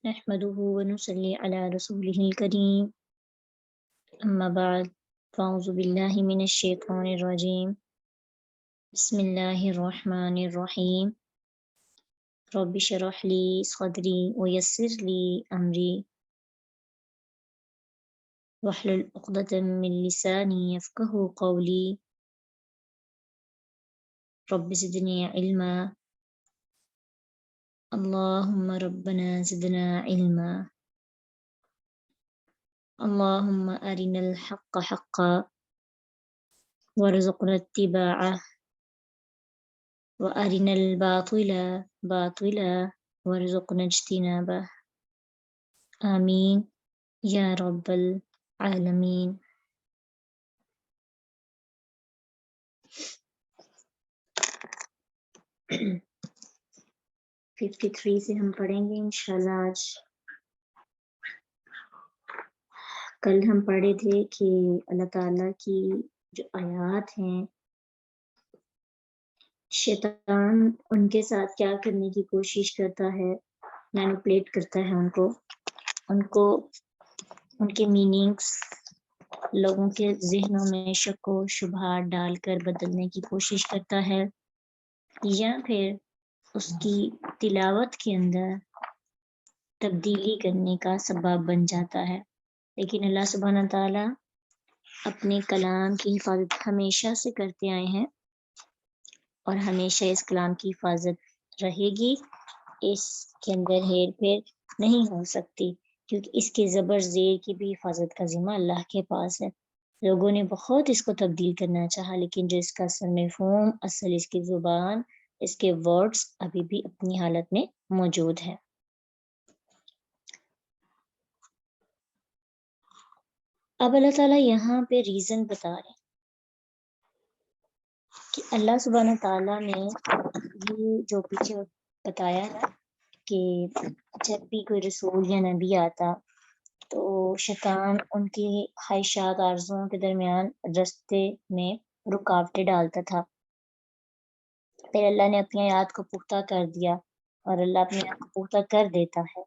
نحمده ونصلي على رسوله الكريم أما بعد فأعوذ بالله من الشيطان الرجيم بسم الله الرحمن الرحيم رب اشرح لي صدري ويسر لي أمري واحلل عقدة من لساني يفقه قولي رب زدني علما اللهم ربنا زدنا علما اللهم أرنا الحق حقا وارزقنا اتباعه وأرنا الباطل باطلا وارزقنا اجتنابه آمين یا رب العالمین۔ 53 سے ہم پڑھیں گے انشاءاللہ آج۔ کل ہم پڑھے تھے کہ اللہ تعالیٰ کی جو آیات ہیں شیطان ان کے ساتھ کیا کرنے کی کوشش کرتا ہے، مینیپولیٹ کرتا ہے ان کو ان کے میننگز لوگوں کے ذہنوں میں شک و شبہات ڈال کر بدلنے کی کوشش کرتا ہے، یا پھر اس کی تلاوت کے اندر تبدیلی کرنے کا سبب بن جاتا ہے۔ لیکن اللہ سبحانہ تعالیٰ اپنے کلام کی حفاظت ہمیشہ سے کرتے آئے ہیں اور ہمیشہ اس کلام کی حفاظت رہے گی، اس کے اندر ہیر پھیر نہیں ہو سکتی، کیونکہ اس کے زبر زیر کی بھی حفاظت کا ذمہ اللہ کے پاس ہے۔ لوگوں نے بہت اس کو تبدیل کرنا چاہا، لیکن جو اس کا اصل مفہوم، اصل اس کی زبان، اس کے ورڈز ابھی بھی اپنی حالت میں موجود ہے۔ اب اللہ تعالیٰ یہاں پہ ریزن بتا رہے ہیں کہ اللہ سبحانہ تعالیٰ نے یہ جو پیچھے بتایا ہے کہ جب بھی کوئی رسول یا نبی آتا تو شیطان ان کی خواہشات آرزوؤں کے درمیان راستے میں رکاوٹیں ڈالتا تھا، پھر اللہ نے اپنی آیات کو پختہ کر دیا، اور اللہ اپنی آیات کو پختہ کر دیتا ہے۔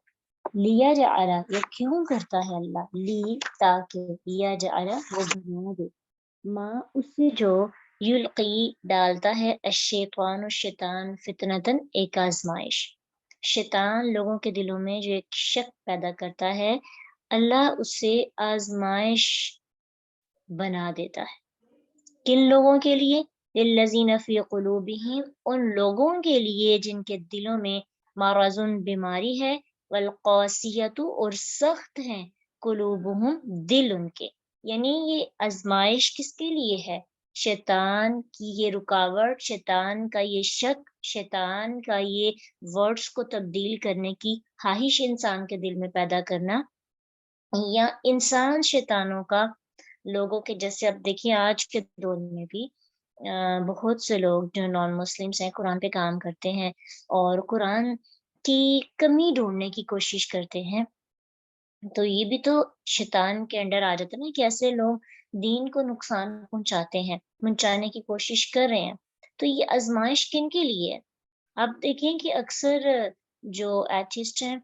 لیا جعلا، یہ کیوں کرتا ہے اللہ؟ لی، تاکہ، لیا جعلا، وہ بنا دے، ماں اس سے جو یلقی ڈالتا ہے الشیطان شیطان فتنتن ایک آزمائش، شیطان لوگوں کے دلوں میں جو ایک شک پیدا کرتا ہے، اللہ اسے آزمائش بنا دیتا ہے۔ کن لوگوں کے لیے؟ للذین فی قلوبہم، ان لوگوں کے لیے جن کے دلوں میں مرض بیماری ہے، والقاسیۃ اور سخت ہیں، قلوبہم دل ان کے، یعنی یہ آزمائش کس کے لیے ہے؟ شیطان کی یہ رکاوٹ، شیطان کا یہ شک، شیطان کا یہ ورڈز کو تبدیل کرنے کی خواہش انسان کے دل میں پیدا کرنا، یا انسان شیطانوں کا لوگوں کے جیسے اب دیکھیں آج کے دور میں بھی بہت سے لوگ جو نان مسلمس ہیں قرآن پہ کام کرتے ہیں اور قرآن کی کمی ڈھونڈنے کی کوشش کرتے ہیں، تو یہ بھی تو شیطان کے انڈر آ جاتا ہے نا کہ ایسے لوگ دین کو نقصان پہنچاتے ہیں، پہنچانے کی کوشش کر رہے ہیں۔ تو یہ آزمائش کن کے لیے ہے؟ آپ دیکھیں کہ اکثر جو ایتھسٹ ہیں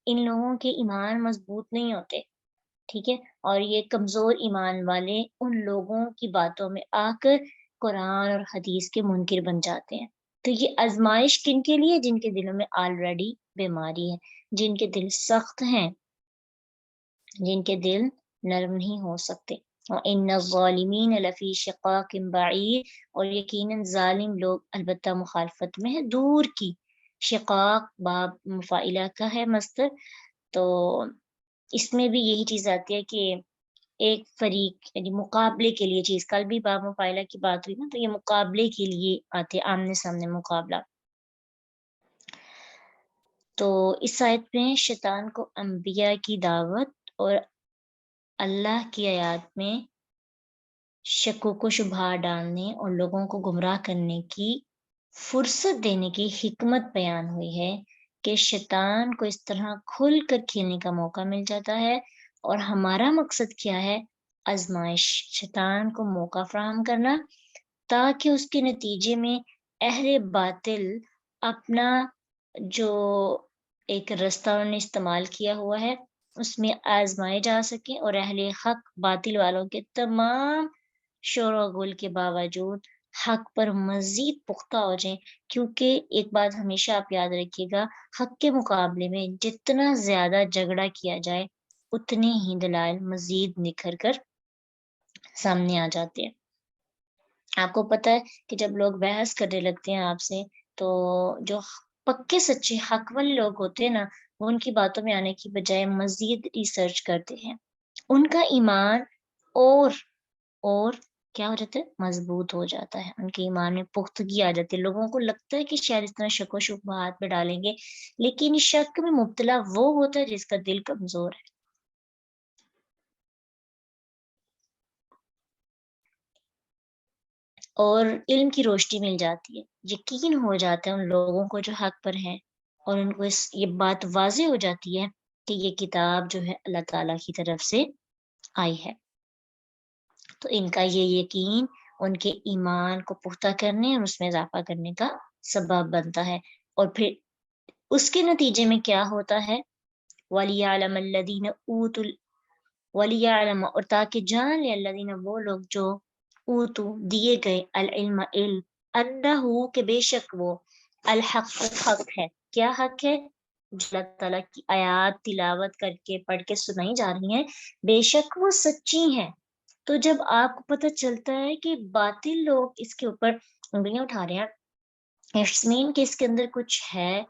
ان لوگوں کے ایمان مضبوط نہیں ہوتے، ٹھیک ہے، اور یہ کمزور ایمان والے ان لوگوں کی باتوں میں آ کر قرآن اور حدیث کے منکر بن جاتے ہیں۔ تو یہ آزمائش کن کے لیے؟ جن کے دلوں میں آلریڈی بیماری ہے، جن کے دل سخت ہیں، جن کے دل نرم نہیں ہو سکتے۔ وَإِنَّ الظَّالِمِينَ لَفِي شِقَاقٍ بَعِيدٍ، اور یقیناً ظالم لوگ البتہ مخالفت میں ہے دور کی۔ شقاق باب مفاعلہ کا ہے مصدر، تو اس میں بھی یہی چیز آتی ہے کہ ایک فریق یعنی مقابلے کے لیے چیز، کل بھی باب مفاعلہ کی بات ہوئی نا، تو یہ مقابلے کے لیے آتے، آمنے سامنے مقابلہ۔ تو اس آیت میں شیطان کو انبیاء کی دعوت اور اللہ کی آیات میں شکوک و شبہات ڈالنے اور لوگوں کو گمراہ کرنے کی فرصت دینے کی حکمت بیان ہوئی ہے کہ شیطان کو اس طرح کھل کر کھیلنے کا موقع مل جاتا ہے، اور ہمارا مقصد کیا ہے؟ آزمائش، شیطان کو موقع فراہم کرنا تاکہ اس کے نتیجے میں اہل باطل اپنا جو ایک رستہ انہوں نے استعمال کیا ہوا ہے، اس میں آزمائے جا سکیں اور اہل حق باطل والوں کے تمام شور و غل کے باوجود حق پر مزید پختہ ہو جائیں، کیونکہ ایک بات ہمیشہ آپ یاد رکھیے گا، حق کے مقابلے میں جتنا زیادہ جھگڑا کیا جائے اتنے ہی دلائل مزید نکھر کر سامنے آ جاتے ہیں۔ آپ کو پتہ ہے کہ جب لوگ بحث کرنے لگتے ہیں آپ سے تو جو پکے سچے حق والے لوگ ہوتے ہیں نا، وہ ان کی باتوں میں آنے کی بجائے مزید ریسرچ کرتے ہیں، ان کا ایمان اور کیا ہو جاتا ہے، مضبوط ہو جاتا ہے، ان کے ایمان میں پختگی آ جاتی ہے۔ لوگوں کو لگتا ہے کہ شاید اس طرح شک و شبہات میں ڈالیں گے، لیکن شک میں مبتلا وہ ہوتا ہے جس کا دل کمزور ہے، اور علم کی روشنی مل جاتی ہے، یقین ہو جاتا ہے ان لوگوں کو جو حق پر ہیں، اور ان کو یہ بات واضح ہو جاتی ہے کہ یہ کتاب جو ہے اللہ تعالیٰ کی طرف سے آئی ہے۔ تو ان کا یہ یقین ان کے ایمان کو پختہ کرنے اور اس میں اضافہ کرنے کا سبب بنتا ہے، اور پھر اس کے نتیجے میں کیا ہوتا ہے، وَلِيَعْلَمَ الَّذِينَ أُوتُوا وَلِيَعْلَمَ، اور تاکہ جان لے الذین، وہ لوگ جو اوتو دیے گئے، العلم علم، انہو کہ بے شک وہ، الحق حق ہے۔ کیا حق ہے؟ جو اللہ تعالیٰ کی آیات تلاوت کر کے پڑھ کے سنائی جا رہی ہیں، بے شک وہ سچی ہیں۔ تو جب آپ کو پتہ چلتا ہے کہ باطل لوگ اس کے اوپر انگلیاں اٹھا رہے ہیں، اٹس مین کہ اس کے اندر کچھ ہے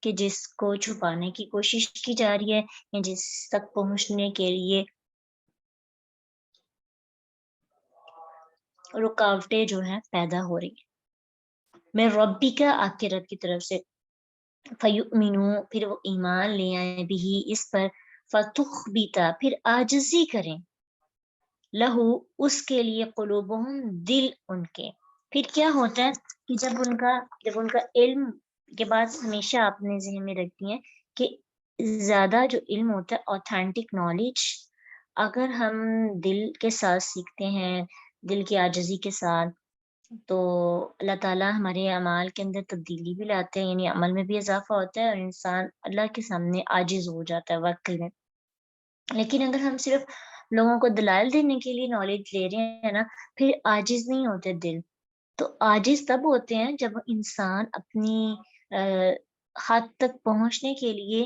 کہ جس کو چھپانے کی کوشش کی جا رہی ہے، یا جس تک پہنچنے کے لیے رکاوٹیں جو ہیں پیدا ہو رہی ہیں۔ میں ربی کا آپ کے رب کی طرف سے، فیؤمنو، پھر وہ ایمان لے آئیں، بھی اس پر، فتخبتا، پھر عاجزی کریں، لہو اس کے لیے، قلوبہم دل ان کے۔ پھر کیا ہوتا ہے کہ جب ان کا علم کے بعد ہمیشہ آپ نے ذہن میں رکھتی ہیں کہ زیادہ جو علم ہوتا ہے، اوتھینٹک نالج، اگر ہم دل کے ساتھ سیکھتے ہیں، دل کی عاجزی کے ساتھ، تو اللہ تعالیٰ ہمارے اعمال کے اندر تبدیلی بھی لاتے ہیں، یعنی عمل میں بھی اضافہ ہوتا ہے اور انسان اللہ کے سامنے عاجز ہو جاتا ہے واقعی میں۔ لیکن اگر ہم صرف لوگوں کو دلائل دینے کے لیے نالج لے رہے ہیں نا، پھر عاجز نہیں ہوتے دل، تو عاجز تب ہوتے ہیں جب انسان اپنی حد تک پہنچنے کے لیے،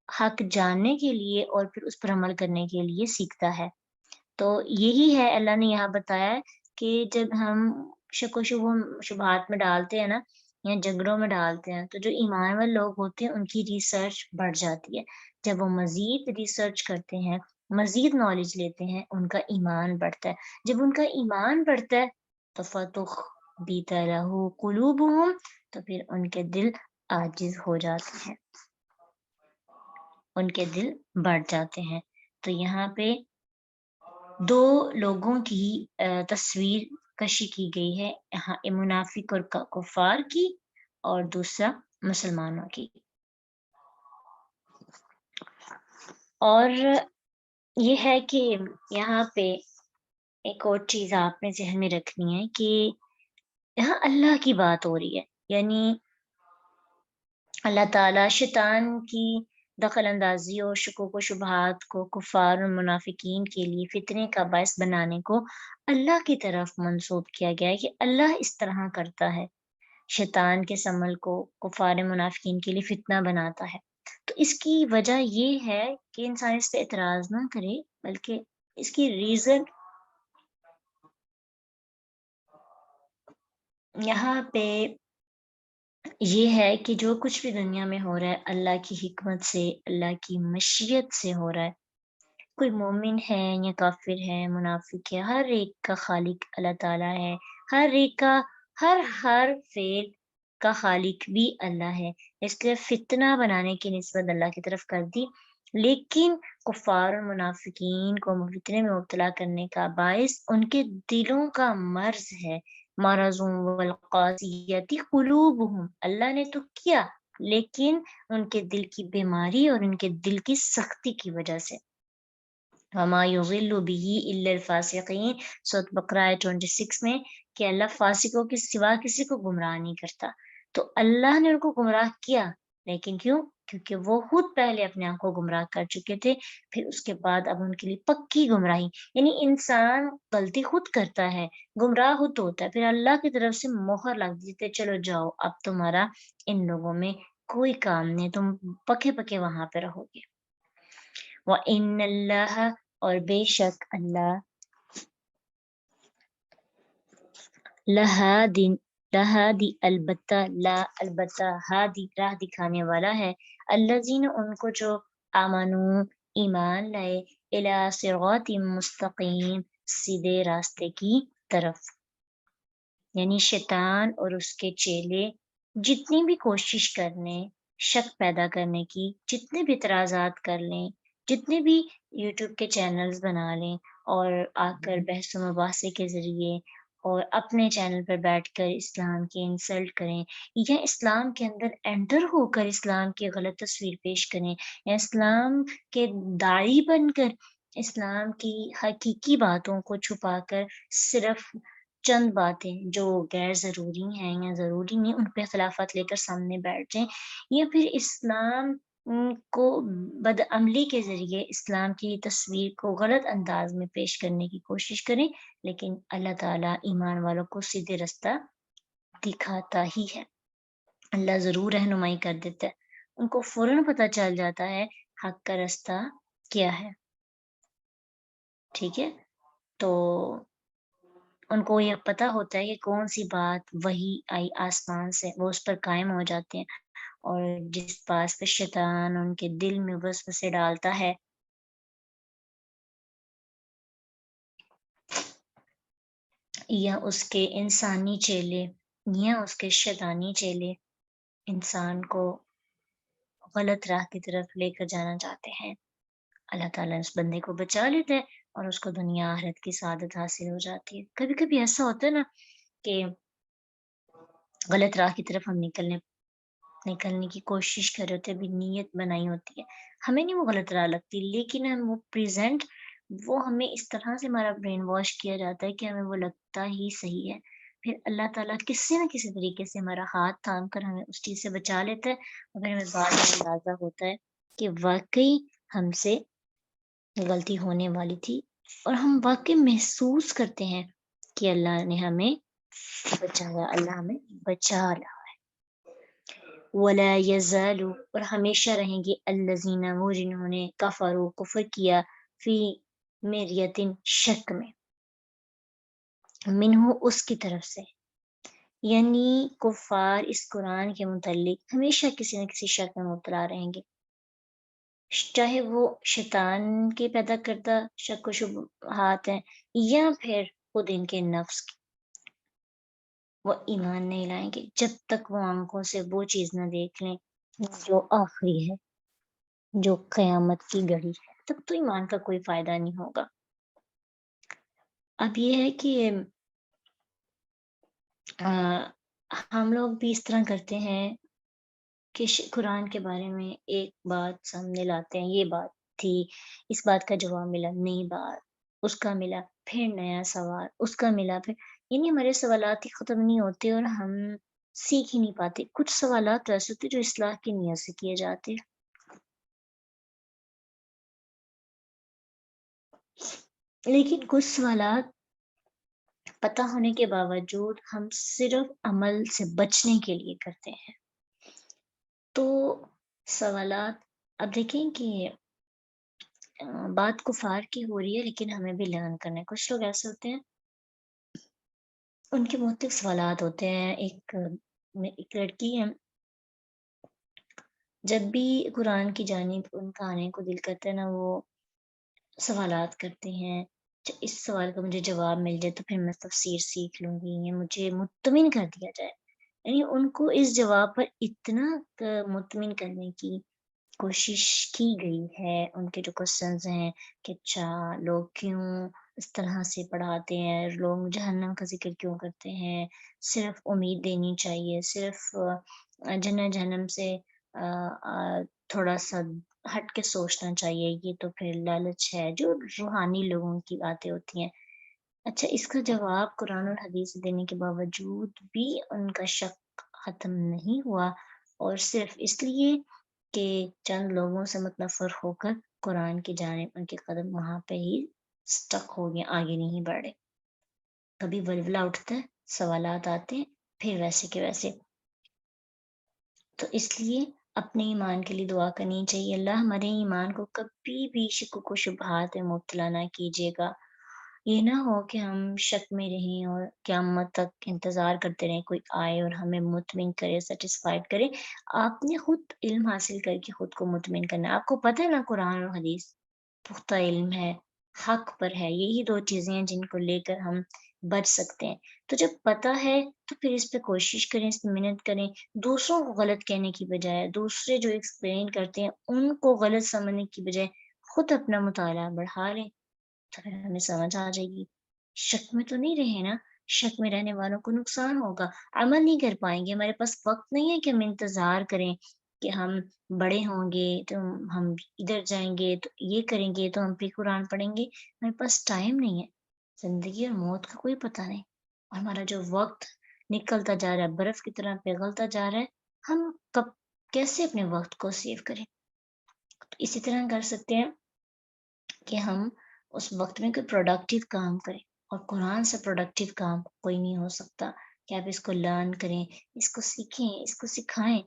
حق جاننے کے لیے اور پھر اس پر عمل کرنے کے لیے سیکھتا ہے۔ تو یہی ہے اللہ نے یہاں بتایا ہے کہ جب ہم شک و شبہات میں ڈالتے ہیں نا، یا جھگڑوں میں ڈالتے ہیں، تو جو ایمان والے لوگ ہوتے ہیں ان کی ریسرچ بڑھ جاتی ہے۔ جب وہ مزید ریسرچ کرتے ہیں، مزید نالج لیتے ہیں، ان کا ایمان بڑھتا ہے۔ جب ان کا ایمان بڑھتا ہے تو فَتُخْبِتَ لَهُ قُلُوبُهُمْ، تو پھر ان کے دل عاجز ہو جاتے ہیں، ان کے دل بڑھ جاتے ہیں۔ تو یہاں پہ دو لوگوں کی تصویر کشی کی گئی ہے، یہاں منافق اور کفار کی، اور دوسرا مسلمانوں کی۔ اور یہ ہے کہ یہاں پہ ایک اور چیز آپ نے ذہن میں رکھنی ہے کہ یہاں اللہ کی بات ہو رہی ہے، یعنی اللہ تعالیٰ شیطان کی دخل اندازی اور شکوک و شبہات کو کفار اور منافقین کے لیے فتنے کا باعث بنانے کو اللہ کی طرف منسوب کیا گیا ہے، کہ اللہ اس طرح کرتا ہے، شیطان کے عمل کو کفار منافقین کے لیے فتنہ بناتا ہے۔ تو اس کی وجہ یہ ہے کہ انسان اس پہ اعتراض نہ کرے، بلکہ اس کی ریزن یہاں پہ یہ ہے کہ جو کچھ بھی دنیا میں ہو رہا ہے اللہ کی حکمت سے، اللہ کی مشیت سے ہو رہا ہے۔ کوئی مومن ہے یا کافر ہے، منافق ہے، ہر ایک کا خالق اللہ تعالیٰ ہے، ہر ایک کا ہر فعل کا خالق بھی اللہ ہے، اس لیے فتنہ بنانے کی نسبت اللہ کی طرف کر دی۔ لیکن کفار اور منافقین کو فتنے میں مبتلا کرنے کا باعث ان کے دلوں کا مرض ہے، مرض والقاسیت قلوبہم، اللہ نے تو کیا لیکن ان کے دل کی بیماری اور ان کے دل کی سختی کی وجہ سے۔ وما یضل به الا الفاسقین، سورۃ بقرہ 26 میں، کہ اللہ فاسقوں کے سوا کسی کو گمراہ نہیں کرتا۔ تو اللہ نے ان کو گمراہ کیا، لیکن کیوں؟ کیونکہ وہ خود پہلے اپنے آپ کو گمراہ کر چکے تھے، پھر اس کے بعد اب ان کے لیے پکی گمراہی، یعنی انسان غلطی خود کرتا ہے، گمراہ خود ہوتا ہے، پھر اللہ کی طرف سے مہر لگ دیتے، چلو جاؤ اب تمہارا ان لوگوں میں کوئی کام نہیں، تم پکے پکے وہاں پہ رہو گے۔ وَإِنَّ اللَّهَ، اور بے شک اللہ، لہادی البتہ ہادی راہ دکھانے والا ہے، الذین ان کو جو آمنو ایمان لائے، الی صراط مستقیم سیدھے راستے کی طرف۔ یعنی شیطان اور اس کے چیلے جتنی بھی کوشش کر لیں شک پیدا کرنے کی، جتنے بھی اعتراضات کر لیں، جتنے بھی یوٹیوب کے چینلز بنا لیں اور آ کر بحث و مباحثے کے ذریعے اور اپنے چینل پر بیٹھ کر اسلام کی انسلٹ کریں، یا اسلام کے اندر انٹر ہو کر اسلام کی غلط تصویر پیش کریں، یا اسلام کے داعی بن کر اسلام کی حقیقی باتوں کو چھپا کر صرف چند باتیں جو غیر ضروری ہیں یا ضروری نہیں ان پہ خلافت لے کر سامنے بیٹھ جائیں، یا پھر اسلام کو بدعملی کے ذریعے اسلام کی تصویر کو غلط انداز میں پیش کرنے کی کوشش کریں، لیکن اللہ تعالیٰ ایمان والوں کو سیدھے رستہ دکھاتا ہی ہے، اللہ ضرور رہنمائی کر دیتا ہے، ان کو فوراً پتہ چل جاتا ہے حق کا رستہ کیا ہے، ٹھیک ہے، تو ان کو یہ پتہ ہوتا ہے کہ کون سی بات وحی آئی آسمان سے، وہ اس پر قائم ہو جاتے ہیں، اور جس بات پہ شیطان ان کے دل میں وسوسے ڈالتا ہے یا اس کے انسانی چیلے یا اس کے شیطانی چیلے انسان کو غلط راہ کی طرف لے کر جانا چاہتے ہیں، اللہ تعالیٰ اس بندے کو بچا لیتا ہے اور اس کو دنیا آخرت کی سعادت حاصل ہو جاتی ہے۔ کبھی کبھی ایسا ہوتا ہے نا کہ غلط راہ کی طرف ہم نکلنے کی کوشش کر رہے ہوتے ہیں، بھی نیت بنائی ہوتی ہے، ہمیں نہیں وہ غلط راہ لگتی، لیکن ہم وہ ہمیں اس طرح سے ہمارا برین واش کیا جاتا ہے کہ ہمیں وہ لگتا ہی صحیح ہے، پھر اللہ تعالیٰ کسی نہ کسی طریقے سے ہمارا ہاتھ تھام کر ہمیں اس چیز سے بچا لیتا ہے، اور پھر ہمیں بعد میں اندازہ ہوتا ہے کہ واقعی ہم سے غلطی ہونے والی تھی، اور ہم واقعی محسوس کرتے ہیں کہ اللہ نے ہمیں بچایا، اللہ ہمیں بچا رہا ہے۔ وَلَا يَزَالُ، اور ہمیشہ رہیں گے الذین، وہ جنہوں نے کفروا، کفر کیا، فی مریۃ، شک میں، منہ، اس کی طرف سے، یعنی کفار اس قرآن کے متعلق ہمیشہ کسی نہ کسی شک میں مبتلا رہیں گے، چاہے وہ شیطان کے پیدا کردہ شک و شبہات ہیں یا پھر خود ان کے نفس کی، وہ ایمان نہیں لائیں گے جب تک وہ آنکھوں سے وہ چیز نہ دیکھ لیں جو آخری ہے، جو قیامت کی گھڑی ہے، تب تو ایمان کا کوئی فائدہ نہیں ہوگا۔ اب یہ ہے کہ ہم لوگ بھی اس طرح کرتے ہیں کہ قرآن کے بارے میں ایک بات سامنے لاتے ہیں، یہ بات تھی، اس بات کا جواب ملا، نئی بات، اس کا ملا، پھر نیا سوال، اس کا ملا، پھر، یعنی ہمارے سوالات ہی ختم نہیں ہوتے اور ہم سیکھ ہی نہیں پاتے۔ کچھ سوالات ایسے ہوتے جو اصلاح کی نیت سے کیے جاتے، لیکن کچھ سوالات پتہ ہونے کے باوجود ہم صرف عمل سے بچنے کے لیے کرتے ہیں۔ تو سوالات، اب دیکھیں کہ بات کفار کی ہو رہی ہے لیکن ہمیں بھی لرن کرنا ہے۔ کچھ لوگ ایسے ہوتے ہیں ان کے مختلف سوالات ہوتے ہیں، ایک لڑکی ہے، جب بھی قرآن کی جانب ان کا آنے کو دل کرتا ہے نا، وہ سوالات کرتے ہیں، اس سوال کا مجھے جواب مل جائے تو پھر میں تفسیر سیکھ لوں گی، یا مجھے مطمئن کر دیا جائے، یعنی ان کو اس جواب پر اتنا مطمئن کرنے کی کوشش کی گئی ہے، ان کے جو کوسچنز ہیں کہ اچھا لوگ کیوں اس طرح سے پڑھاتے ہیں، لوگ جہنم کا ذکر کیوں کرتے ہیں، صرف امید دینی چاہیے، صرف جہنم سے تھوڑا سا ہٹ کے سوچنا چاہیے، یہ تو پھر لالچ ہے، جو روحانی لوگوں کی باتیں ہوتی ہیں۔ اچھا، اس کا جواب قرآن اور حدیث دینے کے باوجود بھی ان کا شک ختم نہیں ہوا، اور صرف اس لیے کہ چند لوگوں سے متنفر ہو کر قرآن کی جانب ان کے قدم وہاں پہ ہی سٹک ہو گئے، آگے نہیں بڑھ رہے. کبھی ولولہ اٹھتا ہے، سوالات آتے ہیں، پھر ویسے کے ویسے. تو اس لیے اپنے ایمان کے لیے دعا کرنی چاہیے، اللہ ہمارے ایمان کو کبھی بھی شکوک و شبہات میں مبتلا نہ کیجیے گا. یہ نہ ہو کہ ہم شک میں رہیں اور قیامت تک انتظار کرتے رہیں کوئی آئے اور ہمیں مطمئن کرے، سیٹسفائیڈ کرے. آپ نے خود علم حاصل کر کے خود کو مطمئن کرنا ہے. آپ کو پتہ ہے نا قرآن اور حدیث پختہ علم ہے، حق پر ہے، یہی دو چیزیں ہیں جن کو لے کر ہم بچ سکتے ہیں. تو جب پتہ ہے تو پھر اس پہ کوشش کریں، اس پہ محنت کریں. دوسروں کو غلط کہنے کی بجائے، دوسرے جو ایکسپلین کرتے ہیں ان کو غلط سمجھنے کی بجائے خود اپنا مطالعہ بڑھا لیں تو پھر ہمیں سمجھ آ جائے گی. شک میں تو نہیں رہے نا، شک میں رہنے والوں کو نقصان ہوگا، عمل نہیں کر پائیں گے. ہمارے پاس وقت نہیں ہے کہ ہم انتظار کریں کہ ہم بڑے ہوں گے تو ہم ادھر جائیں گے تو یہ کریں گے تو ہم پھر قرآن پڑھیں گے. ہمارے پاس ٹائم نہیں ہے. زندگی اور موت کا کوئی پتہ نہیں، اور ہمارا جو وقت نکلتا جا رہا ہے، برف کی طرح پگھلتا جا رہا ہے. ہم کب کیسے اپنے وقت کو سیو کریں؟ تو اسی طرح کر سکتے ہیں کہ ہم اس وقت میں کوئی پروڈکٹیو کام کریں، اور قرآن سے پروڈکٹیو کام کوئی نہیں ہو سکتا کہ آپ اس کو لرن کریں، اس کو سیکھیں، اس کو سکھائیں،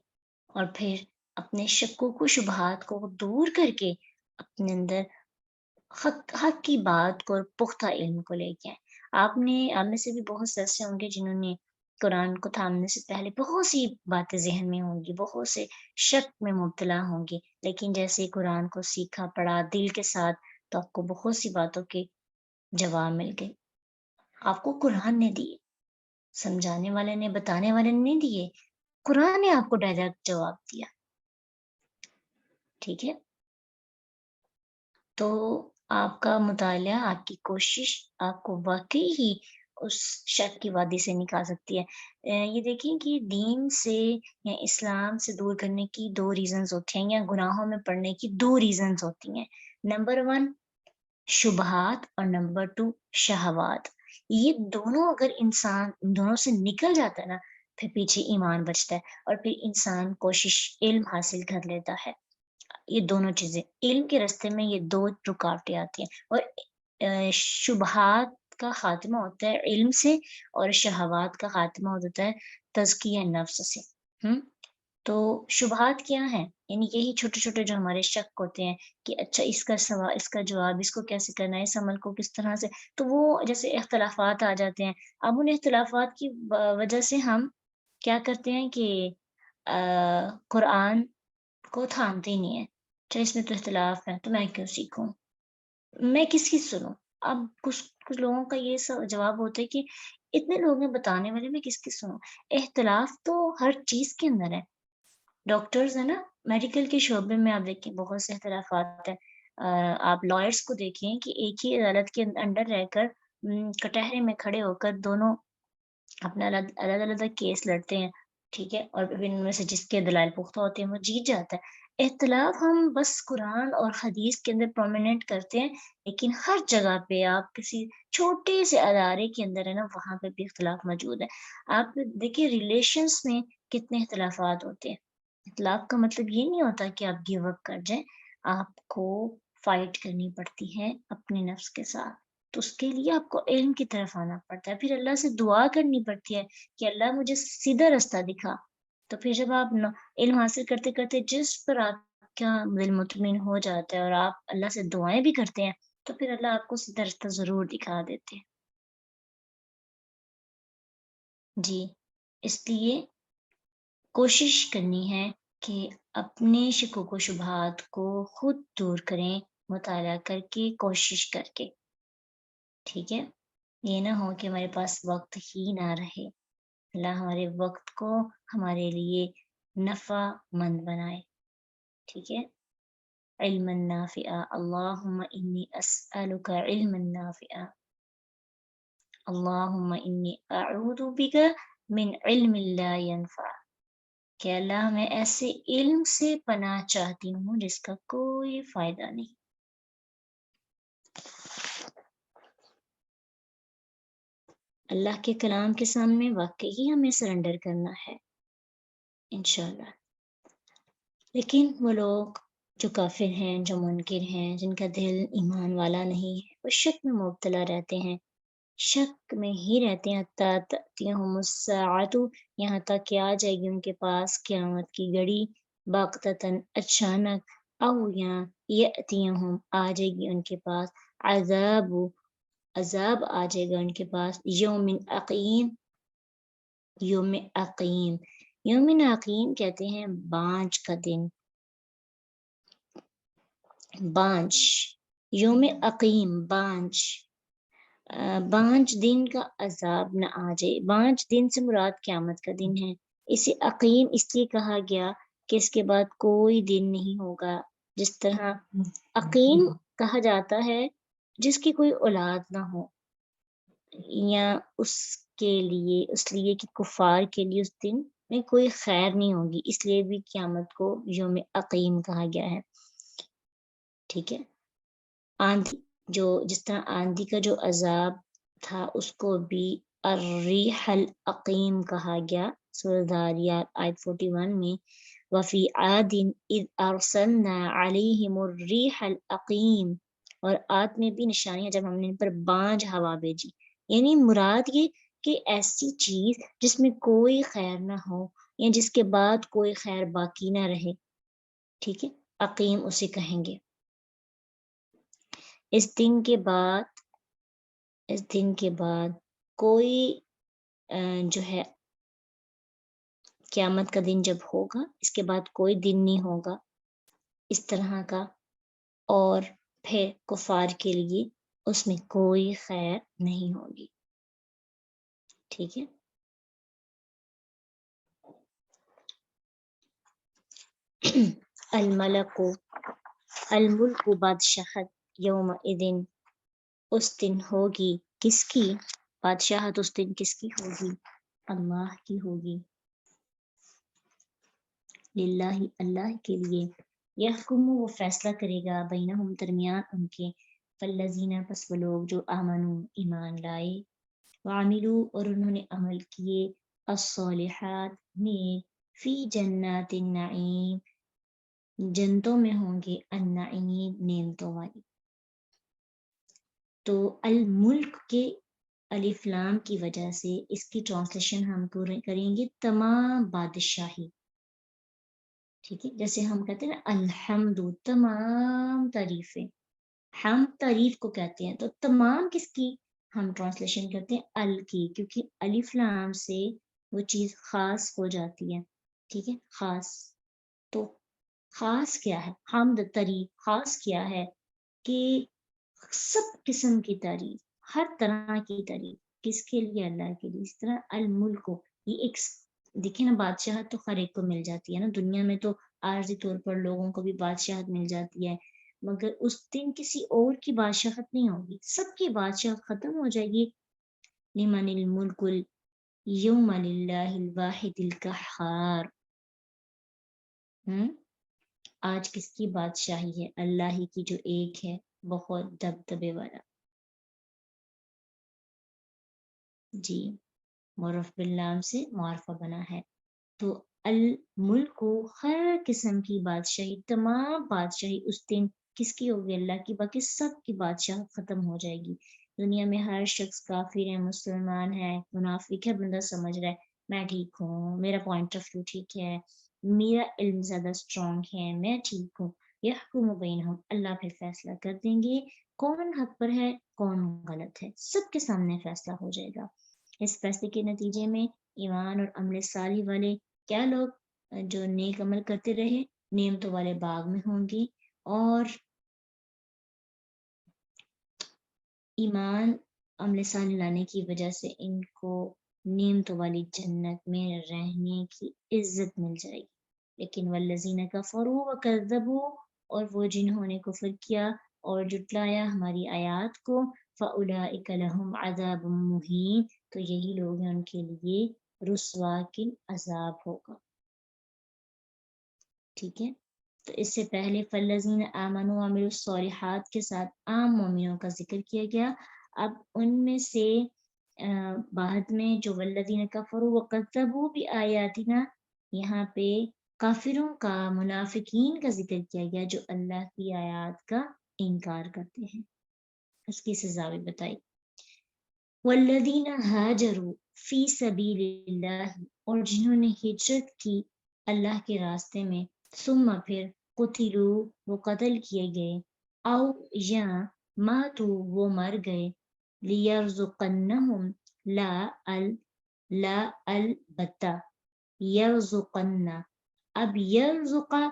اور پھر اپنے شکوک و شبہات کو دور کر کے اپنے اندر حق کی بات کو اور پختہ علم کو لے کے آئیں. آپ میں سے بھی بہت سے ایسے ہوں گے جنہوں نے قرآن کو تھامنے سے پہلے بہت سی باتیں ذہن میں ہوں گی، بہت سے شک میں مبتلا ہوں گی، لیکن جیسے قرآن کو سیکھا پڑھا دل کے ساتھ تو آپ کو بہت سی باتوں کے جواب مل گئے. آپ کو قرآن نے دیے، سمجھانے والے نے، بتانے والے نے نہیں دیے، قرآن نے آپ کو ڈائریکٹ جواب دیا. ٹھیک ہے، تو آپ کا مطالعہ، آپ کی کوشش آپ کو واقعی ہی اس شک کی وادی سے نکال سکتی ہے. یہ دیکھیں کہ دین سے یا اسلام سے دور کرنے کی دو ریزنز ہوتے ہیں، یا گناہوں میں پڑنے کی دو ریزنز ہوتی ہیں. نمبر 1 شبہات، اور نمبر 2 شہوات. یہ دونوں اگر انسان ان دونوں سے نکل جاتا ہے نا، پھر پیچھے ایمان بچتا ہے، اور پھر انسان کوشش علم حاصل کر لیتا ہے. یہ دونوں چیزیں علم کے راستے میں، یہ دو رکاوٹیں آتی ہیں. اور شبہات کا خاتمہ ہوتا ہے علم سے، اور شہوات کا خاتمہ ہوتا ہے تزکیہ نفس سے. تو شبہات کیا ہیں؟ یعنی یہی چھوٹے چھوٹے جو ہمارے شک ہوتے ہیں کہ اچھا اس کا سوال، اس کا جواب، اس کو کیسے کرنا ہے، اس عمل کو کس طرح سے. تو وہ جیسے اختلافات آ جاتے ہیں. اب ان اختلافات کی وجہ سے ہم کیا کرتے ہیں کہ قرآن کو تھامتے ہی نہیں ہے. چاہے اس میں تو اختلاف ہے تو میں کیوں سیکھوں، میں کس کی سنوں. اب کچھ لوگوں کا یہ جواب ہوتا ہے کہ اتنے لوگ ہیں بتانے والے، میں کس کی سنوں. اختلاف تو ہر چیز کے اندر ہے. ڈاکٹرز ہیں نا، میڈیکل کے شعبے میں آپ دیکھیں بہت سے اختلافات ہیں. آپ لائرس کو دیکھیں کہ ایک ہی عدالت کے اندر رہ کر کٹہرے میں کھڑے ہو کر دونوں اپنا الگ الگ کیس لڑتے ہیں. ٹھیک ہے، اور ان میں سے جس کے دلائل پختہ ہوتے ہیں وہ جیت جاتا ہے. اختلاف ہم بس قرآن اور حدیث کے اندر پرومیننٹ کرتے ہیں، لیکن ہر جگہ پہ آپ کسی چھوٹے سے ادارے کے اندر ہے نا، وہاں پہ بھی اختلاف موجود ہے. آپ دیکھیں ریلیشنس میں کتنے اختلافات ہوتے ہیں. اختلاف کا مطلب یہ نہیں ہوتا کہ آپ گیو اپ کر جائیں، آپ کو فائٹ کرنی پڑتی ہے اپنے نفس کے ساتھ. تو اس کے لیے آپ کو علم کی طرف آنا پڑتا ہے، پھر اللہ سے دعا کرنی پڑتی ہے کہ اللہ مجھے سیدھا رستہ دکھا. تو پھر جب آپ علم حاصل کرتے کرتے جس پر آپ کا دل مطمئن ہو جاتا ہے اور آپ اللہ سے دعائیں بھی کرتے ہیں، تو پھر اللہ آپ کو سیدھا رستہ ضرور دکھا دیتے ہیں. جی، اس لیے کوشش کرنی ہے کہ اپنے شکوک و شبہات کو خود دور کریں، مطالعہ کر کے، کوشش کر کے. ٹھیک ہے، یہ نہ ہو کہ ہمارے پاس وقت ہی نہ رہے. اللہ ہمارے وقت کو ہمارے لیے نفع مند بنائے. ٹھیک ہے، علما نافعا. اللہم انی اسألک علما نافعا. اللہم انی اعوذ بک من علم لا ینفع. کہ اللہ میں ایسے علم سے پناہ چاہتی ہوں جس کا کوئی فائدہ نہیں. اللہ کے کلام کے سامنے واقعی ہمیں سرنڈر کرنا ہے انشاءاللہ. لیکن وہ لوگ جو کافر ہیں، جو منکر ہیں، جن کا دل ایمان والا نہیں ہے، وہ شک میں مبتلا رہتے ہیں، شک میں ہی رہتے ہیں، حتیٰ تأتیہم الساعۃ، یہاں تک کہ آ جائے گی ان کے پاس قیامت کی گھڑی، بغتتاً اچانک، او یا یأتیہم آ جائے گی ان کے پاس، عذاب آ جائے گا ان کے پاس، یوم عقیم، یوم عقیم، یوم عقیم کہتے ہیں بانجھ کا دن، بانجھ، یوم عقیم، بانجھ، بانجھ دن کا عذاب نہ آ جائے، بانجھ دن سے مراد قیامت کا دن ہے، اسے عقیم اس لیے کہا گیا کہ اس کے بعد کوئی دن نہیں ہوگا، جس طرح عقیم کہا جاتا ہے جس کی کوئی اولاد نہ ہو، یا اس کے لیے، اس لیے کہ کفار کے لیے اس دن میں کوئی خیر نہیں ہوگی، اس لیے بھی قیامت کو یوم عقیم کہا گیا ہے، ٹھیک ہے۔ آندھی، جو جس طرح آندھی کا جو عذاب تھا اس کو بھی الریح العقیم کہا گیا، سورہ داریات آیت 41 میں، وفی عاد اذ ارسلنا علیہم الریح العقیم، اور آد میں بھی نشانی ہے جب ہم نے ان پر بانجھ ہوا بھیجی، یعنی مراد یہ کہ ایسی چیز جس میں کوئی خیر نہ ہو، یا جس کے بعد کوئی خیر باقی نہ رہے، ٹھیک ہے، عقیم اسے کہیں گے۔ اس دن کے بعد کوئی جو ہے قیامت کا دن جب ہوگا، اس کے بعد کوئی دن نہیں ہوگا اس طرح کا، اور پھر کفار کے لیے اس میں کوئی خیر نہیں ہوگی، ٹھیک ہے۔ الملک بادشاہت یومئذ اس دن ہوگی، کس کی بادشاہت اس دن کس کی ہوگی؟ اللہ کی ہوگی، للہ، اللہ کے لیے، یحکم، وہ فیصلہ کرے گا، بینہم، درمیان ان کے، فالذین، پس وہ لوگ جو آمنو، ایمان لائے، وعملوا، اور انہوں نے عمل کیے، الصالحات، نیک، فی جنات النعیم، جنتوں میں ہوں گے، النعیم، نعمتوں والی۔ تو الملک کے الف لام کی وجہ سے اس کی ٹرانسلیشن ہم کریں گے تمام بادشاہی، ٹھیک ہے، جیسے ہم کہتے ہیں نا الحمد، تمام تعریفیں، ہم تعریف کو کہتے ہیں، تو تمام کس کی ہم ٹرانسلیشن کرتے ہیں ال کی، کیونکہ الف لام سے وہ چیز خاص ہو جاتی ہے، ٹھیک ہے، خاص، تو خاص کیا ہے، حمد، تعریف، خاص کیا ہے کہ سب قسم کی تعریف، ہر طرح کی تعریف کس کے لیے؟ اللہ کے لیے۔ اس طرح الملک کو، یہ ایک دیکھیں نا، بادشاہت تو ہر ایک کو مل جاتی ہے نا، دنیا میں تو عارضی طور پر لوگوں کو بھی بادشاہت مل جاتی ہے، مگر اس دن کسی اور کی بادشاہت نہیں ہوگی، سب کی بادشاہت ختم ہو جائے گی۔ لمن الملک اليوم للہ الواحد القہار، آج کس کی بادشاہی ہے؟ اللہ ہی کی، جو ایک ہے، بہت دبدبے والا، جی، معرف باللام سے معرفہ بنا ہے، تو الملک کو، ہر قسم کی بادشاہی، تمام بادشاہی اس دن کس کی ہوگی؟ اللہ کی، باقی سب کی بادشاہ ختم ہو جائے گی، دنیا میں ہر شخص کافر ہے، مسلمان ہے، منافق ہے، بندہ سمجھ رہا ہے میں ٹھیک ہوں، میرا پوائنٹ آف ویو ٹھیک ہے، میرا علم زیادہ اسٹرانگ ہے، میں ٹھیک ہوں، یحکم بینہم، اللہ پھر فیصلہ کر دیں گے، کون حق پر ہے، کون غلط ہے، سب کے سامنے فیصلہ ہو جائے گا۔ اس فیصلے کے نتیجے میں ایمان اور عمل صالح والے کیا لوگ جو نیک عمل کرتے رہے، نعمتوں والے باغ میں ہوں گی، اور ایمان عمل صالح لانے کی وجہ سے ان کو نعمتوں والی جنت میں رہنے کی عزت مل جائے گی۔ لیکن والذین کفروا وکذبوا، اور وہ جنہوں نے کفر کیا اور جٹلایا ہماری آیات کو، فاولئک لہم عذاب مہین، تو یہی لوگ ہیں، ان کے لیے رسوا کن عذاب ہوگا، ٹھیک ہے۔ تو اس سے پہلے فالذین آمنوا وعملوا الصالحات کے ساتھ عام مومنوں کا ذکر کیا گیا، اب ان میں سے بعد میں جو والذین کفروا وکذبوا بآیاتنا، یہاں پہ کافروں کا، منافقین کا ذکر کیا گیا جو اللہ کی آیات کا انکار کرتے ہیں، اس کی سزا بھی بتائی۔ والذین ہاجروا فی سبیل اللہ، اور جنہوں نے ہجرت کی اللہ کے راستے میں، ثم پھر قتلوا وہ قتل کیے گئے، او یا ماتوا وہ مر گئے، لیرزقنہم لا البتہ، یرزقن، اب یرزقا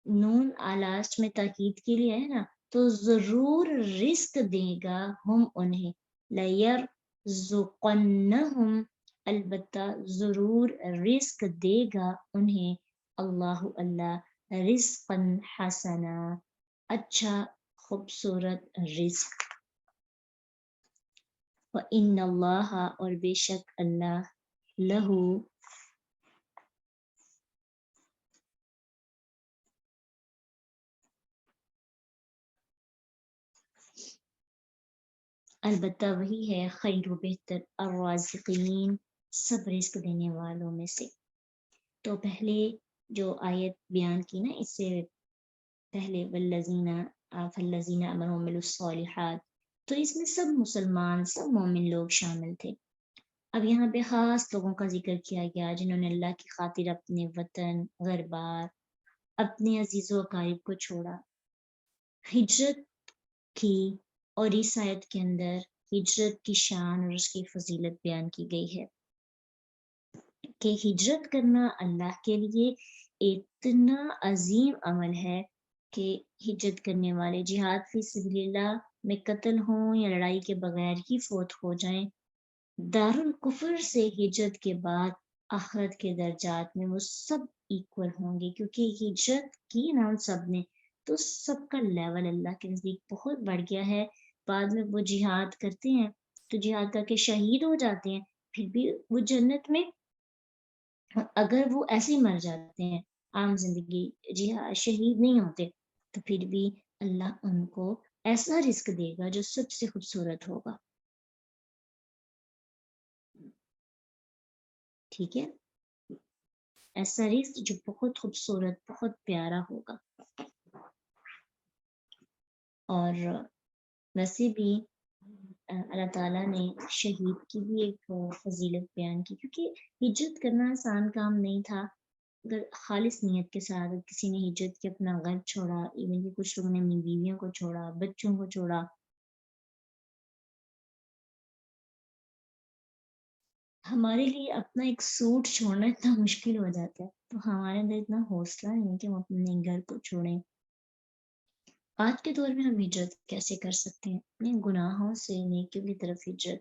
نون لاسٹ میں تاکید کے لیے ہے نا، تو ضرور رزق دے گا ہم انہیں، لَيَرْزُقَنَّهُمْ، البتہ ضرور رزق دے گا انہیں، اللہ اللہ، رزقا حسنا، اچھا خوبصورت رزق۔ وَإِنَّ اللَّهَ، اور بے شک اللہ، لہو البتہ وہی ہے، خیر و بہتر، الرازقین، سب رزق دینے والوں میں سے۔ تو پہلے جو آیت بیان کی نا، اس سے پہلے فالذین آمنوا وعملوا الصالحات، تو اس میں سب مسلمان، سب مومن لوگ شامل تھے۔ اب یہاں پہ خاص لوگوں کا ذکر کیا گیا جنہوں نے اللہ کی خاطر اپنے وطن، گھر بار، اپنے عزیز و اقارب کو چھوڑا، ہجرت کی، اور اس آیت کے اندر ہجرت کی شان اور اس کی فضیلت بیان کی گئی ہے کہ ہجرت کرنا اللہ کے لیے اتنا عظیم عمل ہے کہ ہجرت کرنے والے جہاد فی سبیل اللہ میں قتل ہوں یا لڑائی کے بغیر ہی فوت ہو جائیں، دارالکفر سے ہجرت کے بعد آخرت کے درجات میں وہ سب ایکول ہوں گے، کیونکہ ہجرت کی نا ان سب نے، تو سب کا لیول اللہ کے نزدیک بہت بڑھ گیا ہے۔ بعد میں وہ جہاد کرتے ہیں تو جہاد کر کے شہید ہو جاتے ہیں، پھر بھی وہ جنت میں، اگر وہ ایسے ہی مر جاتے ہیں عام زندگی، جہاد شہید نہیں ہوتے، تو پھر بھی اللہ ان کو ایسا رزق دے گا جو سب سے خوبصورت ہوگا، ٹھیک ہے، ایسا رزق جو بہت خوبصورت، بہت پیارا ہوگا۔ اور ویسے بھی اللہ تعالیٰ نے شہید کی بھی ایک فضیلت بیان کی، کیونکہ ہجرت کرنا آسان کام نہیں تھا۔ اگر خالص نیت کے ساتھ کسی نے ہجرت کی، اپنا گھر چھوڑا، ایون کہ کچھ لوگوں نے اپنی بیویوں کو چھوڑا، بچوں کو چھوڑا، ہمارے لیے اپنا ایک سوٹ چھوڑنا اتنا مشکل ہو جاتا ہے، تو ہمارے اندر اتنا حوصلہ نہیں کہ ہم اپنے گھر کو چھوڑیں۔ آج کے دور میں ہم ہجرت کیسے کر سکتے ہیں؟ اپنے گناہوں سے نیکیوں کی طرف ہجرت،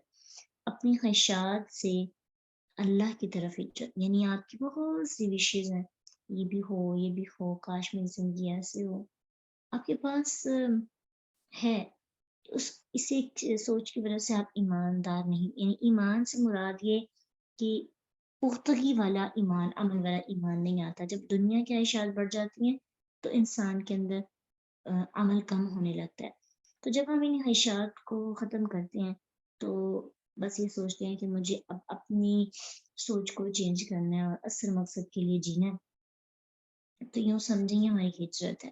اپنی خواہشات سے اللہ کی طرف ہجرت، یعنی آپ کی بہت سی وشیز ہیں، یہ بھی ہو، یہ بھی ہو، کاش میری زندگی ایسے ہو، آپ کے پاس ہے، اسی سوچ کی وجہ سے آپ ایماندار نہیں، یعنی ایمان سے مراد یہ کہ پختگی والا ایمان، عمل والا ایمان نہیں آتا۔ جب دنیا کی خواہشات بڑھ جاتی ہیں تو انسان کے اندر عمل کم ہونے لگتا ہے۔ تو جب ہم ان خواہشات کو ختم کرتے ہیں تو بس یہ سوچتے ہیں کہ مجھے اب اپنی سوچ کو چینج کرنا ہے اور اصل مقصد کے لیے جینا ہے، تو یوں سمجھیں گے ہماری ہجرت ہے۔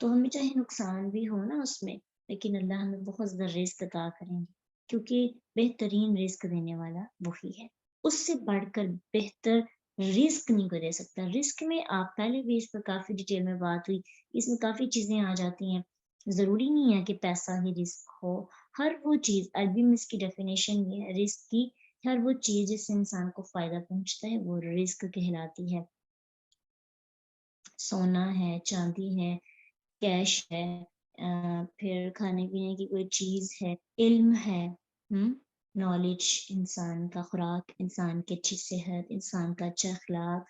تو ہمیں چاہے نقصان بھی ہو نا اس میں، لیکن اللہ ہمیں بہت زیادہ رزق عطا کریں گے، کیونکہ بہترین رزق دینے والا وہی ہے، اس سے بڑھ کر بہتر رزق نہیں کو دے سکتا۔ رزق میں آپ پہلے بھی اس پر کافی ڈیٹیل میں بات ہوئی، اس میں کافی چیزیں آ جاتی ہیں، ضروری نہیں ہے کہ پیسہ ہی رزق ہو، ہر وہ چیز، عربی میں اس کی ڈیفینیشن یہ ہے رزق کی، ہر وہ چیز جس سے انسان کو فائدہ پہنچتا ہے وہ رزق کہلاتی ہے۔ سونا ہے، چاندی ہے، کیش ہے، پھر کھانے پینے کی کوئی چیز ہے، علم ہے، نالج، انسان کا خوراک، انسان کی اچھی صحت، انسان کا اچھا اخلاق،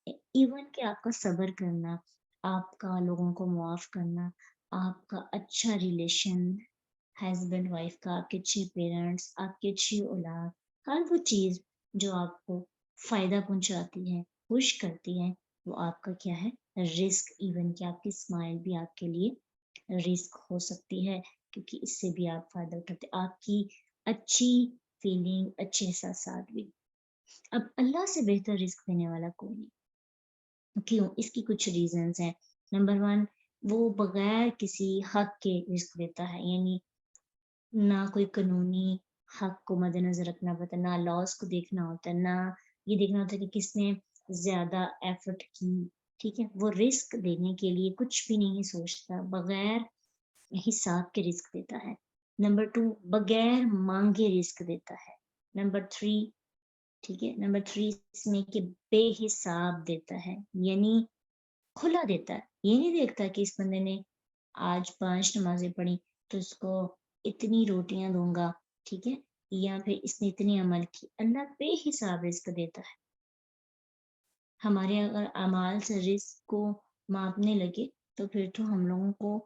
ایون کہ آپ کا صبر کرنا، آپ کا لوگوں کو معاف کرنا، آپ کا اچھا ریلیشن ہسبینڈ وائف کا، آپ کے اچھے پیرنٹس، آپ کی اچھی اولاد، ہر وہ چیز جو آپ کو فائدہ پہنچاتی ہے، خوش کرتی ہے، وہ آپ کا کیا ہے؟ رزق۔ ایون کہ آپ کی اسمائل بھی آپ کے لیے رزق ہو سکتی ہے، کیونکہ اس سے بھی آپ فائدہ اٹھاتے، آپ کی اچھی فیلنگ، اچھے احساسات بھی۔ اب اللہ سے بہتر رزق دینے والا کوئی نہیں، کیوں؟ اس کی کچھ ریزنز ہیں. نمبر 1، وہ بغیر کسی حق کے رزق دیتا ہے، یعنی نہ کوئی قانونی حق کو مد نظر رکھنا پڑتا، نہ لاس کو دیکھنا ہوتا ہے، نہ یہ دیکھنا ہوتا ہے کہ کس نے زیادہ ایفرٹ کی. ٹھیک ہے، وہ رزق دینے کے لیے کچھ بھی نہیں سوچتا، بغیر حساب کے رزق دیتا ہے. نمبر 2، بغیر مانگے رزق دیتا ہے. نمبر 3، ٹھیک ہے، نمبر 3 اس میں کہ بے حساب دیتا ہے، یعنی کھلا دیتا ہے. یہ نہیں دیکھتا کہ اس بندے نے آج 5 نمازیں پڑھی تو اس کو اتنی روٹیاں دوں گا، ٹھیک ہے، یا پھر اس نے اتنی عمل کی. اللہ بے حساب رزق دیتا ہے. ہمارے اگر اعمال سے رزق کو ماپنے لگے تو پھر تو ہم لوگوں کو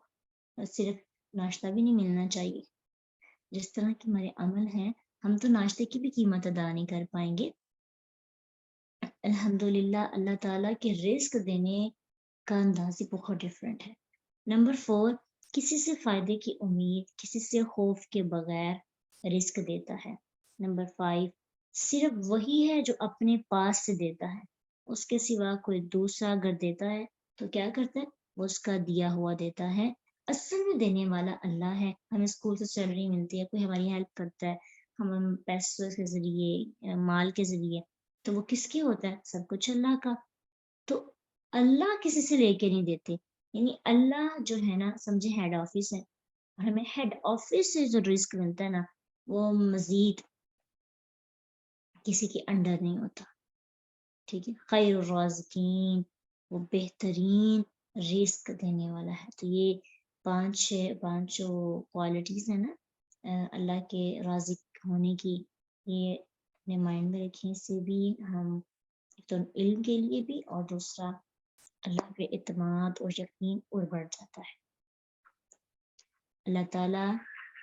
صرف ناشتہ بھی نہیں ملنا چاہیے. جس طرح کے ہمارے عمل ہیں، ہم تو ناشتے کی بھی قیمت ادا نہیں کر پائیں گے. الحمدللہ اللہ تعالیٰ کے رزق دینے کا انداز ہی بہت ڈفرینٹ ہے. نمبر 4، کسی سے فائدے کی امید، کسی سے خوف کے بغیر رزق دیتا ہے. نمبر 5، صرف وہی ہے جو اپنے پاس سے دیتا ہے، اس کے سوا کوئی دوسرا اگر دیتا ہے تو کیا کرتا ہے؟ وہ اس کا دیا ہوا دیتا ہے. اصل میں دینے والا اللہ ہے. ہمیں اسکول سے سیلری ملتی ہے، کوئی ہماری ہیلپ کرتا ہے، ہم پیسوں کے ذریعے، مال کے ذریعے، تو وہ کس کے ہوتا ہے؟ سب کچھ اللہ کا. تو اللہ کسی سے لے کے نہیں دیتے، یعنی اللہ جو ہے نا، سمجھے ہیڈ آفس ہے، اور ہمیں ہیڈ آفس سے جو رزق ملتا ہے نا، وہ مزید کسی کے انڈر نہیں ہوتا. ٹھیک ہے، خیر الرازقین، وہ بہترین رزق دینے والا ہے. تو یہ پانچ جو کوالٹیز ہیں نا اللہ کے رازق ہونے کی، یہ اپنے مائنڈ میں رکھیں. اس سے بھی ہم ایک تو علم کے لیے بھی، اور دوسرا اللہ پہ اعتماد اور یقین اور بڑھ جاتا ہے. اللہ تعالیٰ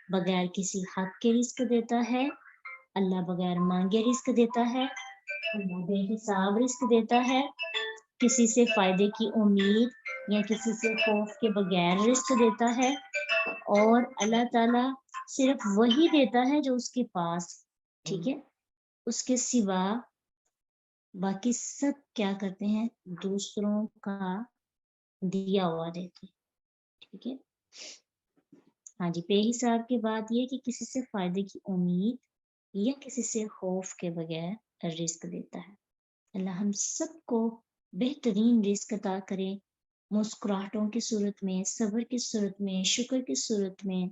بغیر کسی حق کے رزق دیتا ہے، اللہ بغیر مانگے رزق دیتا ہے، اللہ بے حساب رزق دیتا ہے، کسی سے فائدے کی امید یا کسی سے خوف کے بغیر رزق دیتا ہے، اور اللہ تعالیٰ صرف وہی دیتا ہے جو اس کے پاس. ٹھیک ہے، اس کے سوا باقی سب کیا کرتے ہیں؟ دوسروں کا دیا ہوا دیتے. ٹھیک ہے، ہاں جی. بے حساب کے بعد یہ کہ کسی سے فائدے کی امید یا کسی سے خوف کے بغیر رزق دیتا ہے. اللہ ہم سب کو بہترین رزق عطا کرے، مسکراہٹوں کی صورت میں، صبر کی صورت میں، شکر کی صورت میں،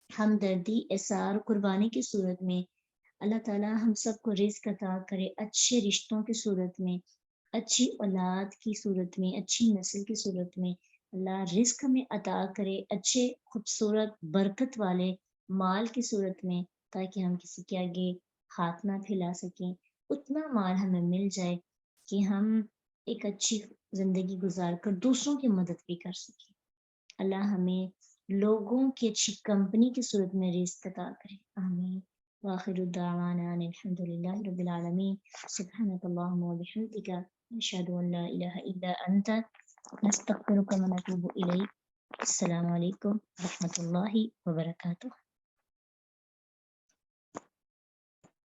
ہمدردی، اثار، قربانی کی صورت میں. اللہ تعالیٰ ہم سب کو رزق عطا کرے اچھے رشتوں کی صورت میں، اچھی اولاد کی صورت میں، اچھی نسل کی صورت میں. اللہ رزق ہمیں عطا کرے اچھے خوبصورت برکت والے مال کی صورت میں، تاکہ ہم کسی کے آگے ہاتھ نہ پھیلا سکیں. اتنا مال ہمیں مل جائے کہ ہم ایک اچھی زندگی گزار کر دوسروں کی مدد بھی کر سکیں. اللہ ہمیں لوگوں کی اچھی کمپنی کی صورت میں رزق عطا کرے. آمین. وآخر الدعوانا ان الحمد للہ رب العالمین. سبحانک اللہم وبحمدک، نشہد ان لا الہ الا انت، نستغفرک ونتوب الیک. السلام علیکم ورحمۃ اللہ وبرکاتہ.